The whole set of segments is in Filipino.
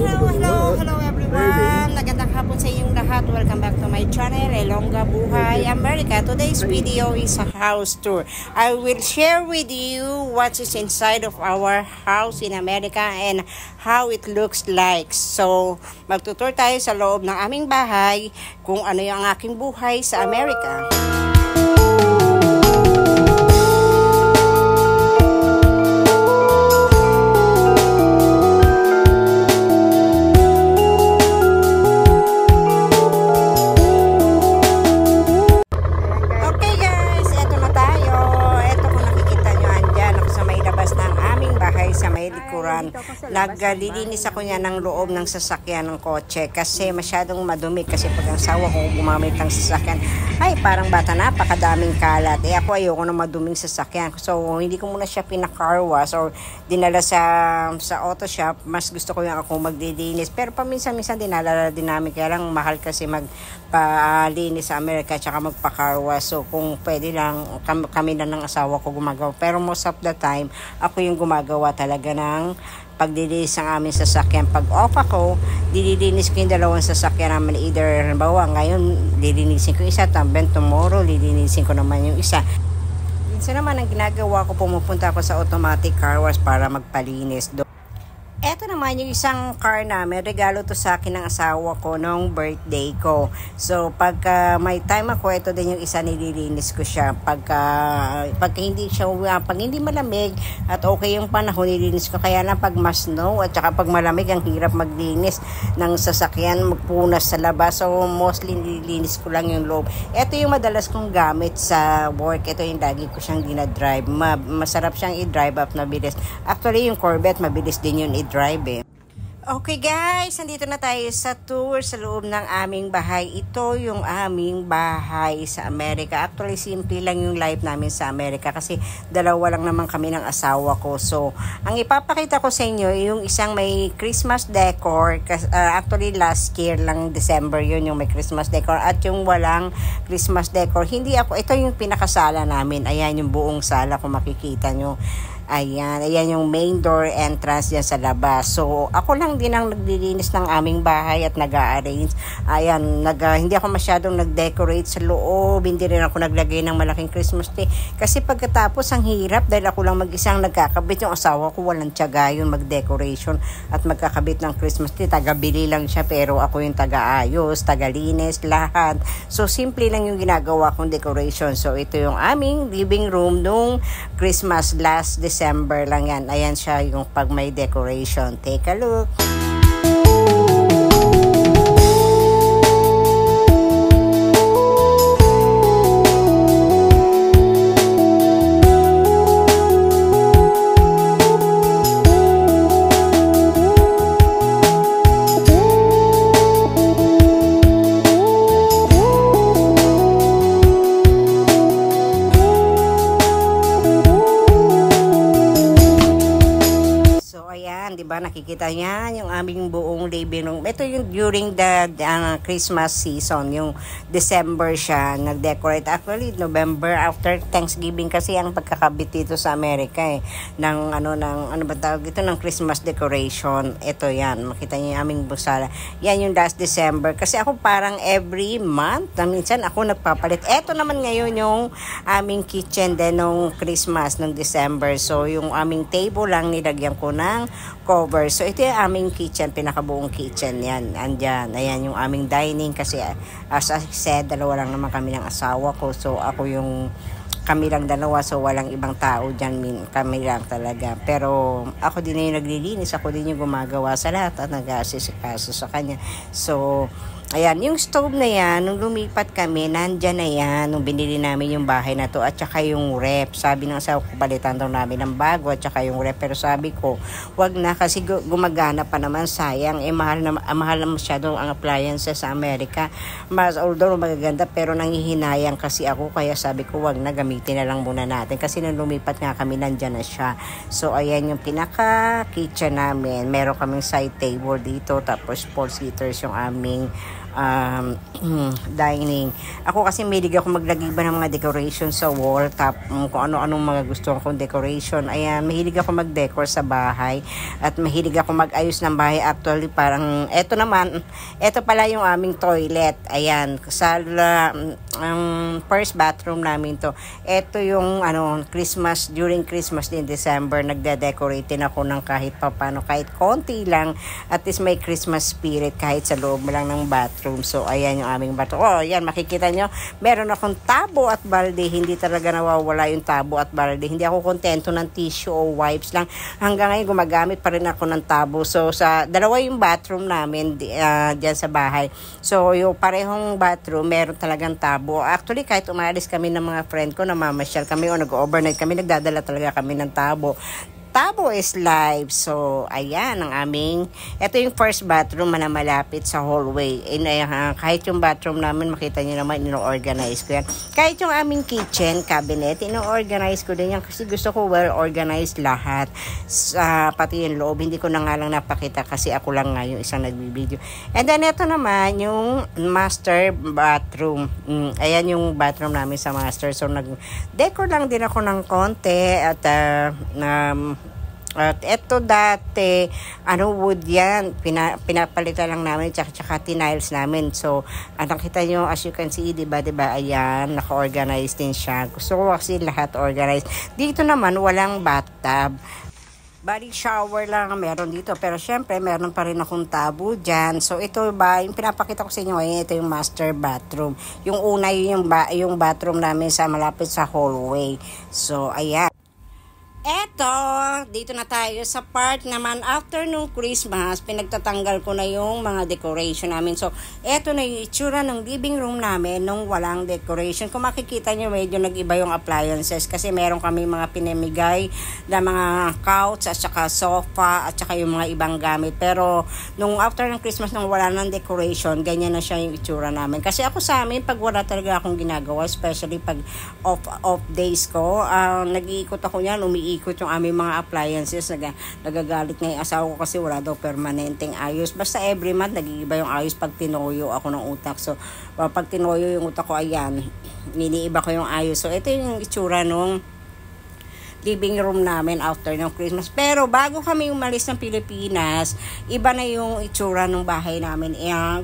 Hello everyone! Magandang hapon sa inyong lahat. Welcome back to my channel, Elongga Buhay America. Today's video is a house tour. I will share with you what is inside of our house in America and how it looks like. So, magtutur tayo sa loob ng aming bahay kung ano yung aking buhay sa Amerika. Naglilinis ako niya ng loob ng sasakyan ng kotse kasi masyadong madumi, kasi pag ang sawa ko gumamit ng sasakyan ay parang bata, napakadaming kalat. Ako ayoko na maduming sasakyan, so hindi ko muna siya pinaka-car wash or dinala sa auto shop. Mas gusto ko yung ako maglilinis, pero paminsan-minsan dinala din namin, kaya lang mahal kasi magpalinis sa Amerika tsaka magpa-car wash. So kung pwede lang kami na ng asawa ko gumagawa, pero most of the time ako yung gumagawa talaga ng paglilinis ng aming sasakyan. Pag off ako, dililinis ko yung dalawang sasakyan namin. Either, halimbawa, ngayon, lilinisin ko isa, tamben tomorrow, lilinisin ko naman yung isa. Minsan naman, ang ginagawa ko, pumupunta ako sa automatic car wash para magpalinis doon. Eto naman yung isang car namin, regalo to sa akin ng asawa ko nung birthday ko. So pagka may time ako, ito din yung isa, nililinis ko siya. Pagka hindi malamig at okay yung panahon, nililinis ko. Kaya lang pag mas snow at saka pag malamig, ang hirap maglinis ng sasakyan, magpunas sa labas. So mostly nililinis ko lang yung loob. Ito yung madalas kong gamit sa work. Ito yung lagi ko siyang dinadrive. Masarap siyang i-drive up, mabilis. Actually yung Corvette, mabilis din yun i-drive eh. Okay guys, nandito na tayo sa tour sa loob ng aming bahay. Ito yung aming bahay sa Amerika. Actually, simple lang yung life namin sa Amerika kasi dalawa lang naman kami ng asawa ko. So, ang ipapakita ko sa inyo, yung isang may Christmas decor. Actually, last year lang, December yun, yung may Christmas decor. At yung walang Christmas decor, hindi ako, ito yung pinakasala namin. Ayan yung buong sala kung makikita nyo. Ayan yung main door entrance dyan sa labas. So, ako lang din ang naglilinis ng aming bahay at nag-a-arrange. Ayan, hindi ako masyadong nag-decorate sa loob. Hindi rin ako naglagay ng malaking Christmas tree. Kasi pagkatapos, ang hirap dahil ako lang mag-isang nagkakabit. Yung asawa ko, walang tiyaga yun mag-decoration at magkakabit ng Christmas tree. Taga-bili lang siya, pero ako yung taga-ayos, taga-linis, lahat. So, simple lang yung ginagawa kong decoration. So, ito yung aming living room nung Christmas last December lang yan. Ayan siya yung pag may decoration. Take a look. Diba, nakikita niya yung aming buong living room. Ito yung during the Christmas season, yung December siya nag-decorate. Actually, November after Thanksgiving kasi ang pagkakabit dito sa Amerika ng ng Christmas decoration. Ito yan, makita niyo yung aming busala. Yan yung last December. Kasi ako parang every month, minsan ako nagpapalit. Ito naman ngayon yung aming kitchen din nung Christmas, nung December. So, yung aming table lang nilagyan ko ng cover. So, ito yung aming kitchen, pinakabuong kitchen yan. Andyan, ayan yung aming dining kasi as I said, dalawa lang naman kami ng asawa ko. So, kami lang dalawa, so walang ibang tao dyan, kami lang talaga. Pero ako din yung naglilinis, ako din yung gumagawa sa lahat at nag-aasikaso sa kanya. So, ayan, yung stove na yan, nung lumipat kami, nandyan na yan, nung binili namin yung bahay na to, at saka yung rep. Sabi ng asawa ko, palitan daw namin ng bago, at saka yung rep. Pero sabi ko, wag na, kasi gumagana pa naman, sayang. Mahal na masyado ang appliances sa Amerika. Although magaganda, pero nangihinayang kasi ako, kaya sabi ko, wag na, gamitin na lang muna natin. Kasi nung lumipat nga kami, nandyan na siya. So, ayan yung pinaka-kitchen namin. Meron kaming side table dito, tapos 4 seaters yung aming dining. Ako kasi mahilig ako maglagay ba ng mga decoration sa wall, kung ano-anong mga gusto kong decoration. Ayan, mahilig ako mag-decor sa bahay at mahilig ako mag-ayos ng bahay. Actually, parang eto pala yung aming toilet. Ayan, sa first bathroom namin to. Eto yung during Christmas din December, nagde-decorate din ako ng kahit papano, kahit konti lang, at least may Christmas spirit kahit sa loob lang ng bathroom. So ayan yung aming bathroom. Oh, ayan, makikita nyo, meron akong tabo at balde. Hindi talaga nawawala yung tabo at balde. Hindi ako kontento ng tissue o wipes lang. Hanggang ngayon gumagamit pa rin ako ng tabo. So sa dalawa yung bathroom namin dyan sa bahay. So yung parehong bathroom meron talagang tabo. Actually, kahit umalis kami ng mga friend ko, namamasyal kami o nag-overnight kami, nagdadala talaga kami ng tabo. Tabo is live. So, ayan ang ito yung first bathroom na malapit sa hallway. Kahit yung bathroom namin, makita nyo naman, ino-organize ko yan. Kahit yung aming kitchen cabinet, ino-organize ko din yan kasi gusto ko well-organized lahat. Pati yung loob, hindi ko na nga lang napakita kasi ako lang nga yung isang nagbibideo. And then, ito naman, yung master bathroom. Ayan yung bathroom namin sa master. So, nag-decor lang din ako ng konti at at eto dati, wood yan, pinapalitan lang namin, tsaka tiniles namin. So, nakita nyo, as you can see, diba, ayan, naka-organize din siya. Gusto ko kasi lahat organized. Dito naman, walang bathtub. Body shower lang meron dito. Pero syempre, meron pa rin akong tabo dyan. So, ito ba, yung pinapakita ko sa inyo ngayon, ito yung master bathroom. Yung una, yung bathroom namin sa malapit sa hallway. So, ayan. Eto, dito na tayo sa part naman after nung Christmas, pinagtatanggal ko na yung mga decoration namin. So, eto na yung itsura ng living room namin nung walang decoration. Kung makikita nyo, medyo nag-iba yung appliances kasi meron kami mga pinamigay na mga couch at saka sofa at saka yung mga ibang gamit. Pero, nung after ng Christmas nung wala ng decoration, ganyan na siya yung itsura namin. Kasi ako sa amin, pag wala talaga akong ginagawa, especially pag off days ko, nag-iikot ako niyan, ikot yung aming mga appliances. Nagagalit nga yung asawa ko kasi wala daw permanenteng ayos. Basta every month nag-iiba yung ayos pag tinoyo ako ng utak. So pag tinoyo yung utak ko, ayan, niniiba ko yung ayos. So ito yung itsura nung living room namin after ng Christmas. Pero bago kami umalis ng Pilipinas, iba na yung itsura ng bahay namin.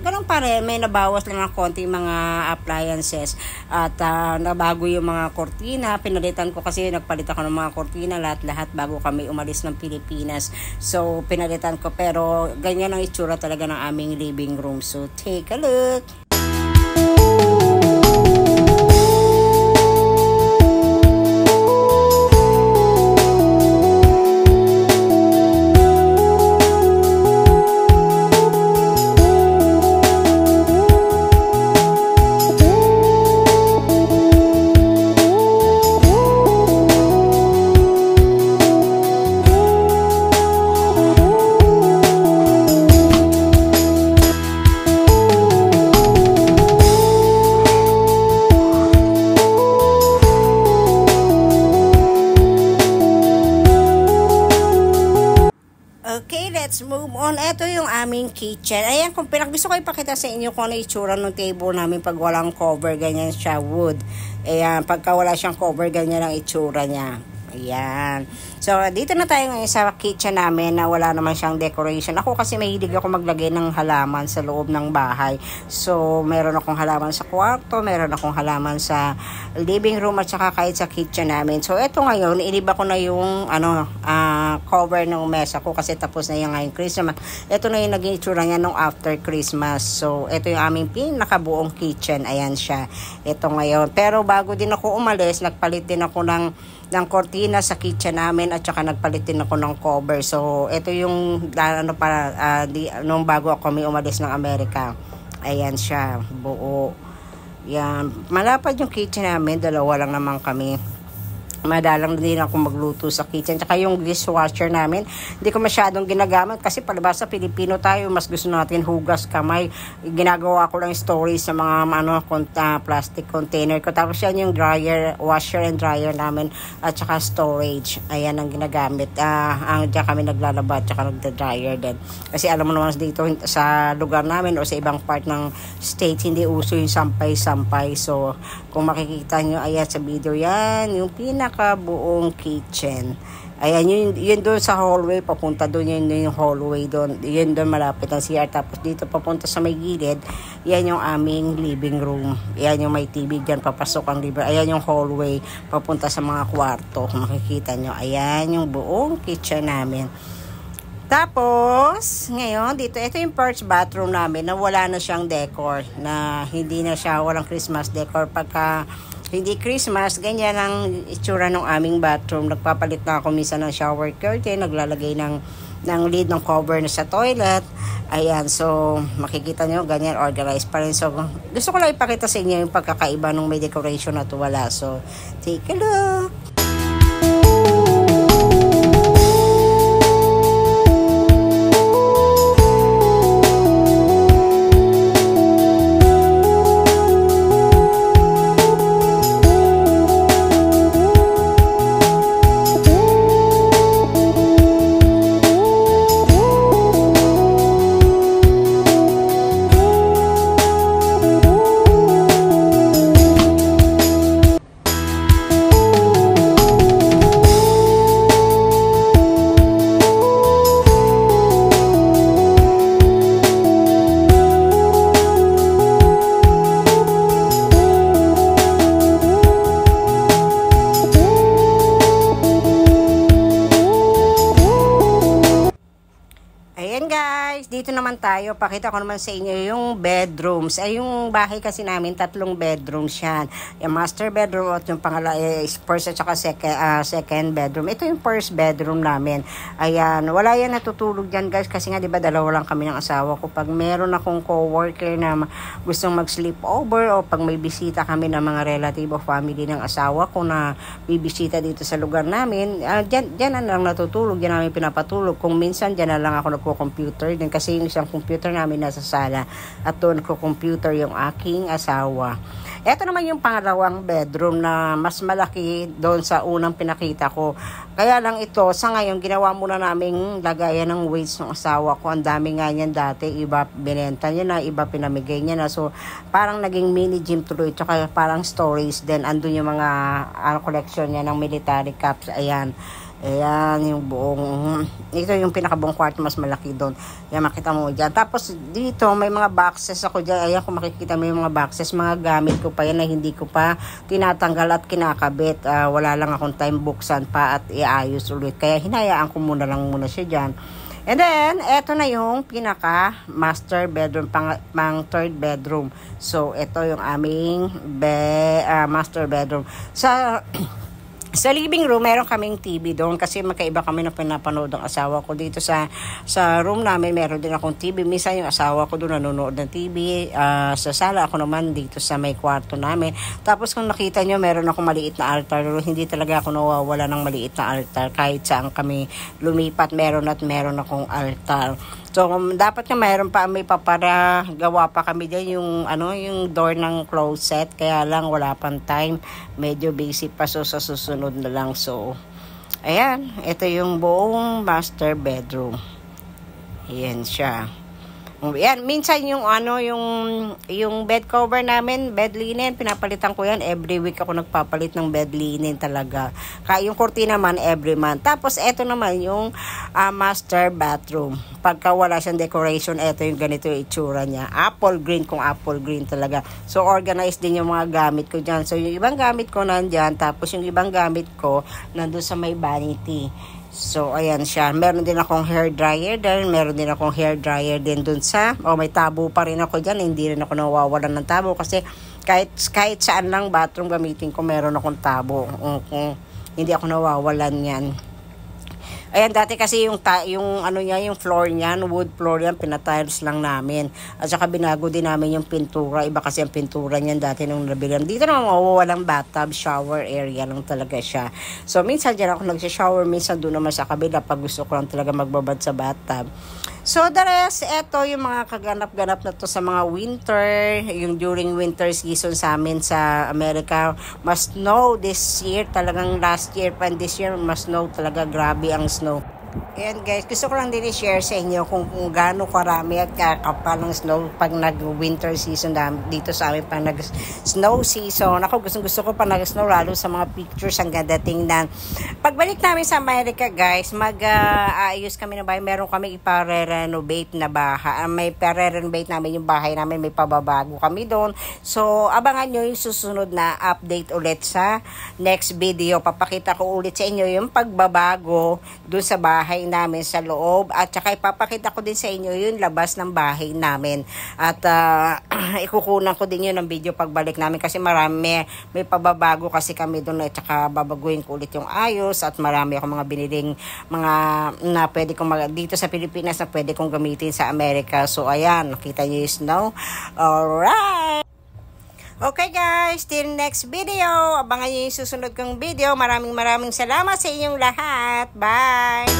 Ganun pa rin, may nabawas lang ng konti mga appliances at nabago yung mga kortina. Pinalitan ko kasi nagpalit ako ng mga kortina lahat bago kami umalis ng Pilipinas. So pinalitan ko, pero ganyan ang itsura talaga ng aming living room. So take a look. Okay, let's move on. Ito yung aming kitchen. Ayan, kung gusto ko ipakita sa inyo kung ano itsura ng table namin pag walang cover, ganyan siya, wood. Ayan, pagka wala siyang cover, ganyan ang itsura niya. Ayan. So, dito na tayo ngayon sa kitchen namin na wala naman siyang decoration. Ako kasi mahilig ako maglagay ng halaman sa loob ng bahay. So, meron akong halaman sa kwarto, meron akong halaman sa living room at saka kahit sa kitchen namin. So, eto ngayon, iniba ko na yung cover ng mesa ko kasi tapos na yung ngayong Christmas. Ito na yung naging itsura niya nung after Christmas. So, ito yung aming pinakabuong kitchen. Ayan siya. Ito ngayon. Pero bago din ako umalis, nagpalit din ako ng kortina sa kitchen namin at saka nagpalit din ako ng cover. So, ito yung nung bago ako umalis ng Amerika. Ayan siya, buo. Yan. Malapad yung kitchen namin, dalawa lang naman kami. madalang din ako magluto sa kitchen. Tsaka yung dishwasher namin, hindi ko masyadong ginagamit kasi palabas sa Pilipino tayo, mas gusto natin hugas kamay. Ginagawa ko lang storage sa mga plastic container ko. Tapos yan yung dryer, washer and dryer namin at tsaka storage. Ayan ang ginagamit. Diyan kami naglalaba at tsaka nagda-dryer din. Kasi alam mo naman dito sa lugar namin o sa ibang part ng state, hindi uso yung sampay-sampay. So, kung makikita nyo, ayan sa video yan, yung pinakabuong kitchen. Ayan, yun doon sa hallway, papunta doon, yun yung hallway doon. Yun doon malapit ang CR. Tapos dito papunta sa may gilid, yan yung aming living room. Yan yung may TV dyan, papasok ang living room. Ayan yung hallway, papunta sa mga kwarto. Kung makikita nyo, ayan yung buong kitchen namin. Tapos, ngayon, dito, ito yung first bathroom namin na wala na siyang decor, na hindi na siya, walang Christmas decor. Pagka hindi Christmas, ganyan ang itsura ng aming bathroom. Nagpapalit na ako minsan ng shower curtain, naglalagay ng lid ng cover na sa toilet. Ayan, so, makikita nyo, ganyan, organized pa rin. So, gusto ko lang ipakita sa inyo yung pagkakaiba nung may decoration na to wala. So, take a look! Guys, dito naman tayo, pakita ko naman sa inyo yung bedrooms. Ay, yung bahay kasi namin, 3 bedrooms yan. Yung master bedroom at yung first at saka second bedroom. Ito yung first bedroom namin. Ayan, wala yan natutulog dyan guys kasi nga diba dalawa lang kami ng asawa ko. Pag meron akong co-worker na gustong mag-sleep over o pag may bisita kami ng mga relative o family ng asawa ko na bibisita dito sa lugar namin, dyan na lang natutulog, dyan namin pinapatulog. Kung minsan dyan na lang ako nagko-computer din kasi yung isang computer namin nasa sala at doon ko computer yung aking asawa. Ito naman yung pangalawang bedroom na mas malaki doon sa unang pinakita ko. Kaya lang ito, sa ngayon, ginawa muna naming lagayan ng weights ng asawa ko. Ang dami nga niyan dati, iba binenta niya na, iba pinamigay niya na. So, parang naging mini gym tuloy, tsaka parang storage din. Andun yung mga collection niya ng military caps. Ayan. Ayan, yung buong, ito yung pinakabuong kwarto, mas malaki doon. Ayan, makita mo dyan. Tapos, dito, may mga boxes ako dyan. Ayan, kung makikita mo yung mga boxes, mga gamit ko pa yan na hindi ko pa tinatanggal at kinakabit. Wala lang akong time buksan pa at iayos ulit. Kaya, hinayaan ko muna siya dyan. And then, eto na yung pinaka master bedroom, pang third bedroom. So, ito yung aming master bedroom. Sa living room, meron kaming TV doon kasi magkaiba kami na pinapanood ng asawa ko. Dito sa room namin, meron din akong TV. Minsan yung asawa ko doon nanonood ng TV. Sa sala, ako naman dito sa may kwarto namin. Tapos kung nakita nyo, meron akong maliit na altar. Hindi talaga ako nawawala ng maliit na altar. Kahit saan kami lumipat, meron akong altar. So, dapat nga mayroon pa, may papara, gawa pa kami dyan yung door ng closet. Kaya lang, wala pang time. Medyo busy pa, so sa susunod na lang. So, ayan, ito yung buong master bedroom. Ayan siya. Yan, minsan yung bed cover namin, bed linen, pinapalitan ko yan. Every week ako nagpapalit ng bed linen talaga. Kaya yung kurtina naman every month. Tapos eto naman yung master bathroom. Pagka wala siyang decoration, eto yung ganito yung itsura niya. Apple green, kung apple green talaga. So organized din yung mga gamit ko dyan. So yung ibang gamit ko nandyan, tapos yung ibang gamit ko nandun sa may vanity. So, ayan siya. Meron din akong hair dryer din. Meron din akong hair dryer din dun sa, may tabo pa rin ako dyan. Hindi rin ako nawawalan ng tabo kasi kahit saan lang bathroom gamitin ko, meron akong tabo. Hindi ako nawawalan yan. Ayan, dati kasi yung ano niya, yung floor niya, wood floor yan, pinatiles lang namin. At saka binago din namin yung pintura. Iba kasi ang pintura niyan dati nung nabilan. Dito naman walang bathtub, shower area lang talaga siya. So, minsan dyan ako nagsishower, minsan doon naman sa kabila pag gusto ko lang talaga magbabad sa bathtub. So, the rest, eto yung mga kaganap-ganap na to sa mga winter, yung during winter season sa amin sa Amerika. Mas snow this year, talagang last year pa this year, mas snow talaga, grabe ang snow. Ayan guys, gusto ko lang din i-share sa inyo kung gaano karami at kakapal ng snow pag nag-winter season dito sa amin, pag nag-snow season. Ako gusto ko pa nag-snow, lalo sa mga pictures, ang ganda tingnan. Pagbalik namin sa Amerika guys, mag-aayos kami ng bahay. Meron kami ipare-renovate na bahay. May pare-renovate namin yung bahay namin, may pababago kami doon. So, abangan nyo yung susunod na update ulit sa next video. Papakita ko ulit sa inyo yung pagbabago doon sa bahay namin sa loob, at saka ipapakita ko din sa inyo yung labas ng bahay namin, at ikukunan ko din yun ng video pagbalik namin kasi may pababago kasi kami doon, at saka babaguhin ko ulit yung ayos, at marami akong mga biniling mga na pwede kong dito sa Pilipinas na pwede kong gamitin sa Amerika. So ayan, nakita nyo yung snow. Alright, okay guys, till next video. Abangan nyo yung susunod kong video. Maraming salamat sa inyong lahat. Bye!